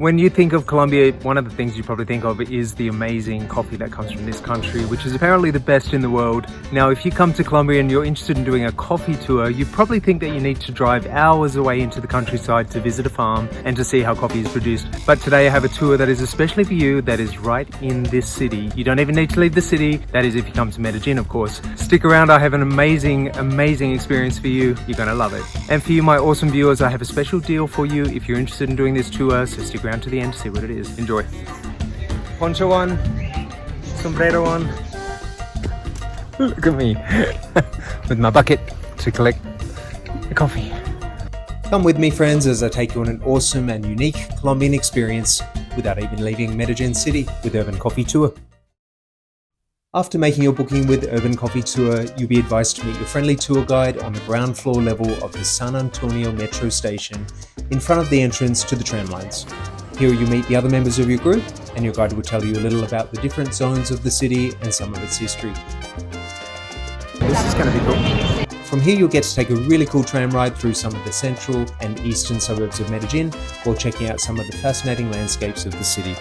When you think of Colombia, one of the things you probably think of is the amazing coffee that comes from this country, which is apparently the best in the world. Now, if you come to Colombia and you're interested in doing a coffee tour, you probably think that you need to drive hours away into the countryside to visit a farm and to see how coffee is produced. But today I have a tour that is especially for you, that is right in this city. You don't even need to leave the city. That is if you come to Medellin, of course. Stick around, I have an amazing experience for you. You're gonna love it. And for you, my awesome viewers, I have a special deal for you if you're interested in doing this tour, so stick around to the end to see what it is. Enjoy. Poncho on, sombrero on. Look at me with my bucket to collect the coffee. Come with me, friends, as I take you on an awesome and unique Colombian experience without even leaving Medellin City with Urban Coffee Tour. After making your booking with Urban Coffee Tour, you'll be advised to meet your friendly tour guide on the ground floor level of the San Antonio Metro Station in front of the entrance to the tram lines. Here you'll meet the other members of your group, and your guide will tell you a little about the different zones of the city and some of its history. This is going to be cool. From here you'll get to take a really cool tram ride through some of the central and eastern suburbs of Medellin while checking out some of the fascinating landscapes of the city.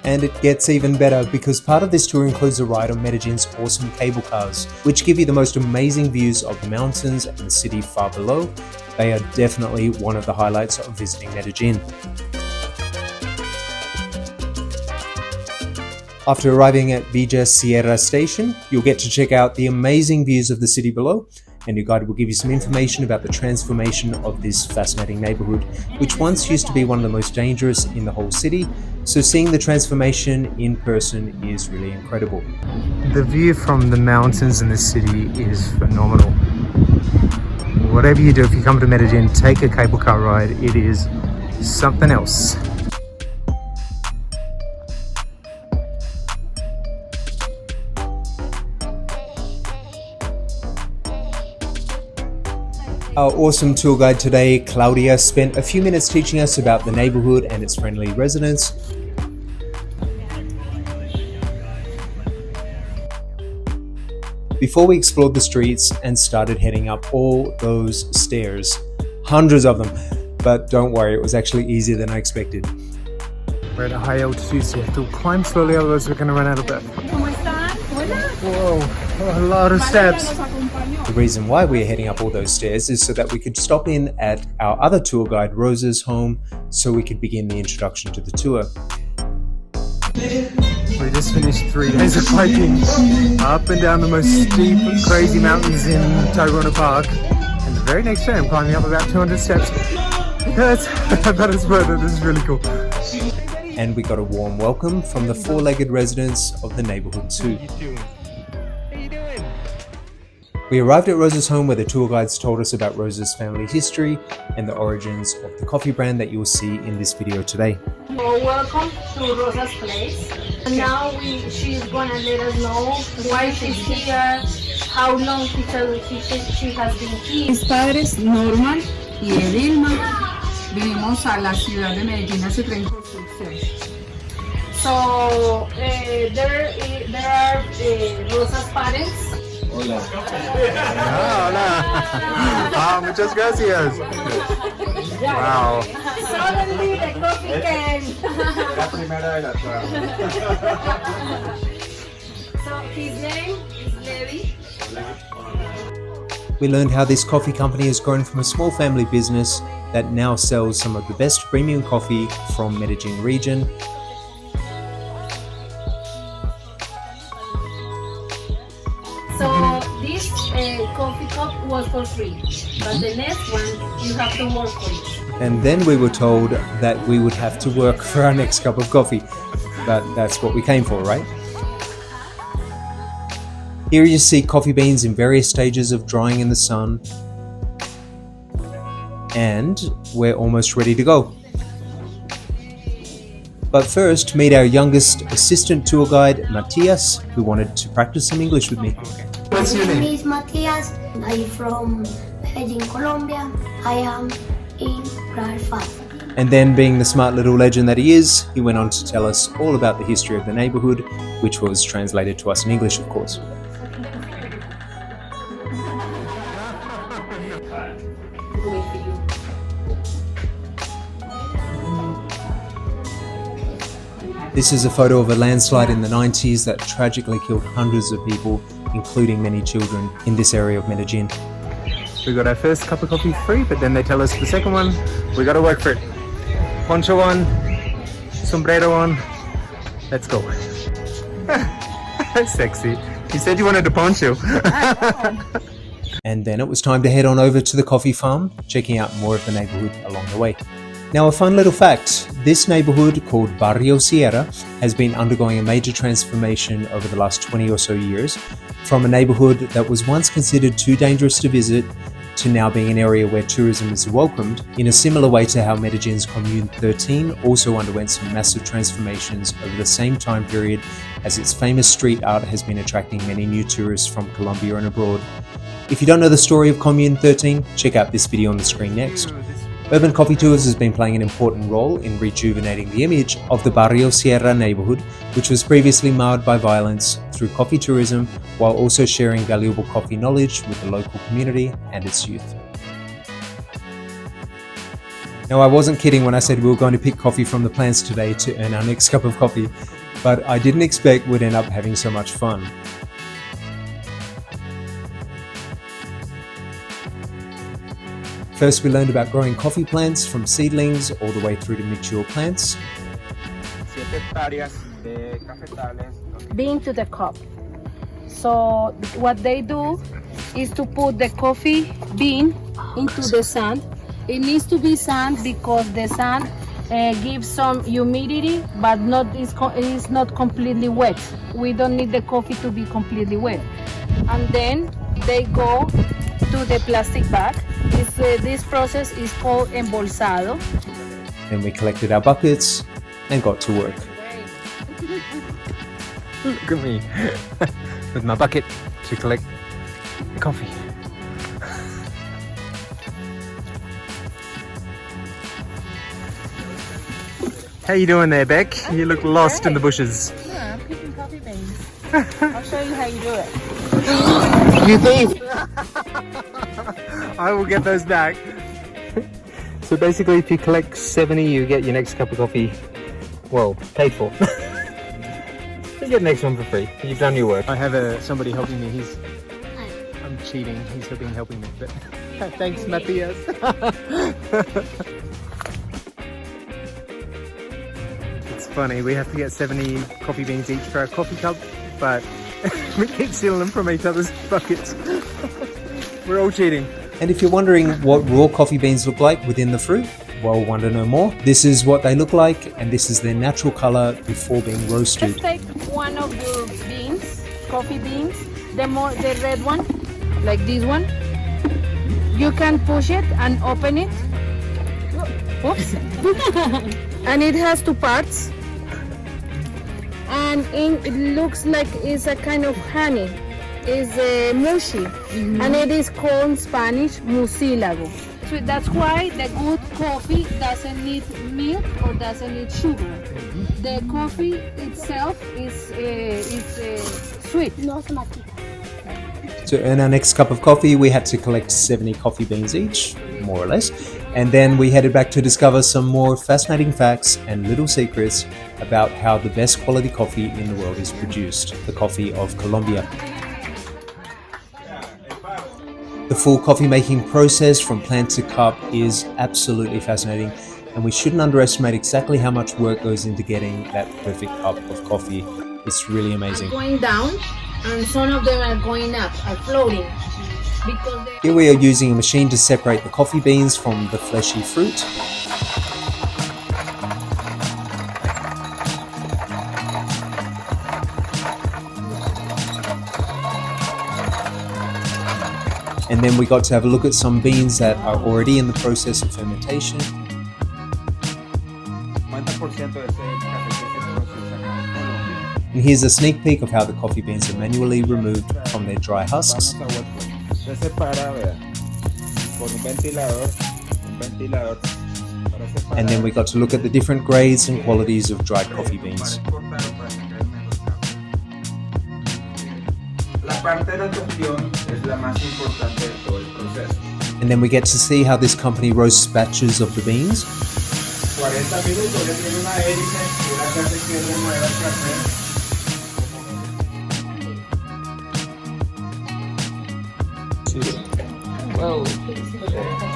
And it gets even better because part of this tour includes a ride on Medellin's awesome cable cars, which give you the most amazing views of the mountains and the city far below. They are definitely one of the highlights of visiting Medellin. After arriving at Villa Sierra Station, you'll get to check out the amazing views of the city below, and your guide will give you some information about the transformation of this fascinating neighborhood, which once used to be one of the most dangerous in the whole city. So seeing the transformation in person is really incredible. The view from the mountains in the city is phenomenal. Whatever you do, if you come to Medellin, take a cable car ride. It is something else. Our awesome tour guide today, Claudia, spent a few minutes teaching us about the neighborhood and its friendly residents. Before we explored the streets and started heading up all those stairs, hundreds of them, but don't worry, it was actually easier than I expected. We're at a high altitude, so you have to climb slowly, otherwise we're going to run out of breath. Whoa, a lot of steps. The reason why we're heading up all those stairs is so that we could stop in at our other tour guide, Rosa's home, so we could begin the introduction to the tour. We just finished 3 days of hiking up and down the most steep, crazy mountains in Tayrona Park. And the very next day I'm climbing up about 200 steps. That is further. This is really cool. And we got a warm welcome from the 4-legged residents of the neighborhood too. We arrived at Rosa's home where the tour guides told us about Rosa's family history and the origins of the coffee brand that you will see in this video today. So welcome to Rosa's place. And now she's gonna let us know why she's here, how long she has been here. Mis padres, Norman y Edilma, vinimos a la ciudad de Medellín hace 30 construcciones. So there are Rosa's parents. Hola. Hola. Muchas gracias. Wow. Suddenly the coffee came. La primera de la So his name is Levi. We learned how this coffee company has grown from a small family business that now sells some of the best premium coffee from Medellin region. So this coffee cup was for free, but the next one you have to work for it. And then we were told that we would have to work for our next cup of coffee. But that's what we came for, right? Here you see coffee beans in various stages of drying in the sun. And we're almost ready to go. But first, meet our youngest assistant tour guide, Matthias, who wanted to practice some English with me. What's your My name name? is Matthias. I'm from Medellin, Colombia. I am in grade 5. And then, being the smart little legend that he is, he went on to tell us all about the history of the neighborhood, which was translated to us in English, of course. This is a photo of a landslide in the 90s that tragically killed hundreds of people, including many children, in this area of Medellin. We got our first cup of coffee free, but then they tell us the second one, we gotta work for it. Poncho on, sombrero on, let's go. Sexy. You said you wanted a poncho. And then it was time to head on over to the coffee farm, checking out more of the neighborhood along the way. Now, a fun little fact, this neighborhood called Barrio Sierra has been undergoing a major transformation over the last 20 or so years, from a neighborhood that was once considered too dangerous to visit to now being an area where tourism is welcomed, in a similar way to how Medellin's Commune 13 also underwent some massive transformations over the same time period, as its famous street art has been attracting many new tourists from Colombia and abroad. If you don't know the story of Commune 13, check out this video on the screen next. Urban Coffee Tours has been playing an important role in rejuvenating the image of the Barrio Sierra neighborhood, which was previously marred by violence, through coffee tourism, while also sharing valuable coffee knowledge with the local community and its youth. Now, I wasn't kidding when I said we were going to pick coffee from the plants today to earn our next cup of coffee, but I didn't expect we'd end up having so much fun. First, we learned about growing coffee plants from seedlings all the way through to mature plants. Bean to the cup. So what they do is to put the coffee bean into the sand. It needs to be sand because the sand gives some humidity, but it's not completely wet. We don't need the coffee to be completely wet. And then they go to the plastic bag. This process is called embolsado. Then we collected our buckets and got to work. Look at me with my bucket to collect the coffee. How you doing there, Beck? You look lost in the bushes. Yeah, I'm picking coffee beans. I'll show you how you do it. You think? I will get those back. So basically, if you collect 70, you get your next cup of coffee, well, paid for. You get the next one for free. You've done your work. I have somebody helping me. I'm cheating. He's helping me. But thanks, Matthias. It's funny. We have to get 70 coffee beans each for our coffee cup, but we keep stealing them from each other's buckets. We're all cheating. And if you're wondering what raw coffee beans look like within the fruit, well, want to know more? This is what they look like, and this is their natural color before being roasted. Just take one of your beans, coffee beans, the red one, like this one. You can push it and open it. Oops. And it has two parts. And it looks like it's a kind of honey. It's mushy, and it is called in Spanish mucílago. So that's why the good coffee doesn't need milk or doesn't need sugar. The coffee itself is sweet. No se matica. To earn our next cup of coffee, we had to collect 70 coffee beans each, more or less. And then we headed back to discover some more fascinating facts and little secrets about how the best quality coffee in the world is produced, the coffee of Colombia. The full coffee making process from plant to cup is absolutely fascinating, and we shouldn't underestimate exactly how much work goes into getting that perfect cup of coffee. It's really amazing. Going down, and some of them are going up, are floating. Because Here we are using a machine to separate the coffee beans from the fleshy fruit. And then we got to have a look at some beans that are already in the process of fermentation. And here's a sneak peek of how the coffee beans are manually removed from their dry husks. And then we got to look at the different grades and qualities of dried coffee beans. And then we get to see how this company roasts batches of the beans.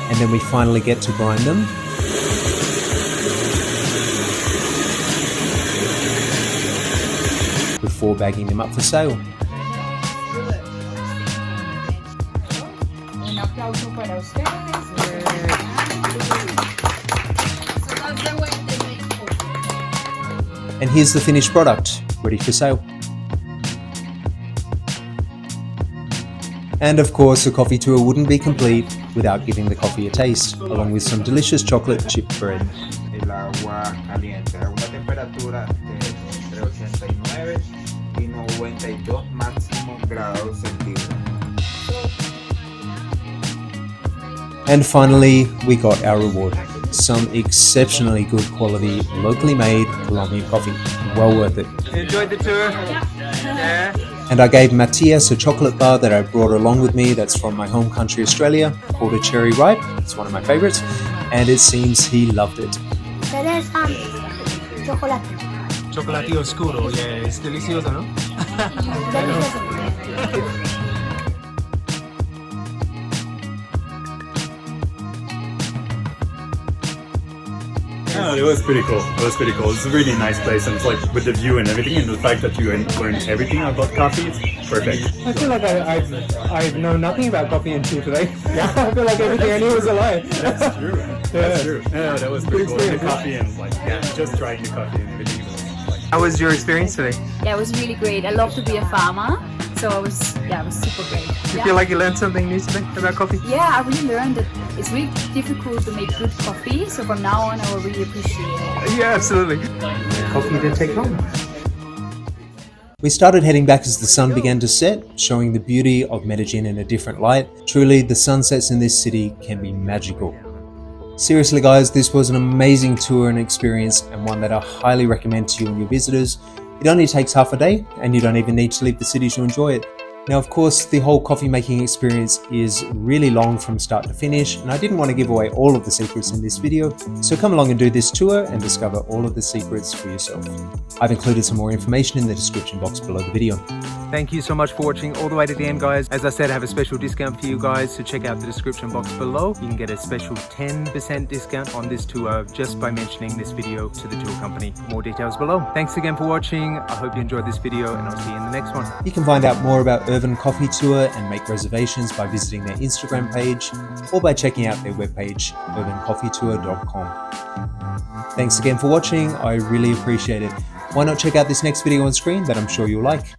And then we finally get to grind them. Before bagging them up for sale. Un aplauso para ustedes. And here's the finished product, ready for sale. And of course, a coffee tour wouldn't be complete without giving the coffee a taste, along with some delicious chocolate chip bread. El agua caliente a una temperatura de entre 89 y 92 máximo grados centígrados. And finally, we got our reward. Some exceptionally good quality, locally made Colombian coffee. Well worth it. Enjoyed the tour? Yeah. And I gave Matthias a chocolate bar that I brought along with me that's from my home country, Australia, called a Cherry Ripe. It's one of my favorites. And it seems he loved it. Chocolate. Chocolate oscuro, yeah, es delicioso, ¿no? Oh, it was pretty cool. It was pretty cool. It's a really nice place, and it's like with the view and everything, and the fact that you learn everything about coffee, it's perfect. I feel like I've known nothing about coffee until today. Yeah, I feel like everything I knew was a lie. That's true. That's true. Yeah, that was pretty cool. The coffee and like just trying the coffee and everything. How was your experience today? Yeah, it was really great. I love to be a farmer, so it was super great. You feel like you learned something new today about coffee? Yeah, I really learned that it's really difficult to make good coffee, so from now on I will really appreciate it. Yeah, absolutely. Coffee didn't take long. We started heading back as the sun began to set, showing the beauty of Medellin in a different light. Truly, the sunsets in this city can be magical. Seriously guys, this was an amazing tour and experience, and one that I highly recommend to you and your visitors. It only takes half a day, and you don't even need to leave the city to enjoy it. Now of course, the whole coffee making experience is really long from start to finish, and I didn't want to give away all of the secrets in this video, so come along and do this tour and discover all of the secrets for yourself. I've included some more information in the description box below the video. Thank you so much for watching all the way to the end, guys. As I said, I have a special discount for you guys, so check out the description box below. You can get a special 10% discount on this tour just by mentioning this video to the tour company. More details below. Thanks again for watching. I hope you enjoyed this video, and I'll see you in the next one. You can find out more about Irvin Coffee Tour and make reservations by visiting their Instagram page or by checking out their webpage, irvincoffeetour.com. Thanks again for watching. I really appreciate it. Why not check out this next video on screen that I'm sure you'll like.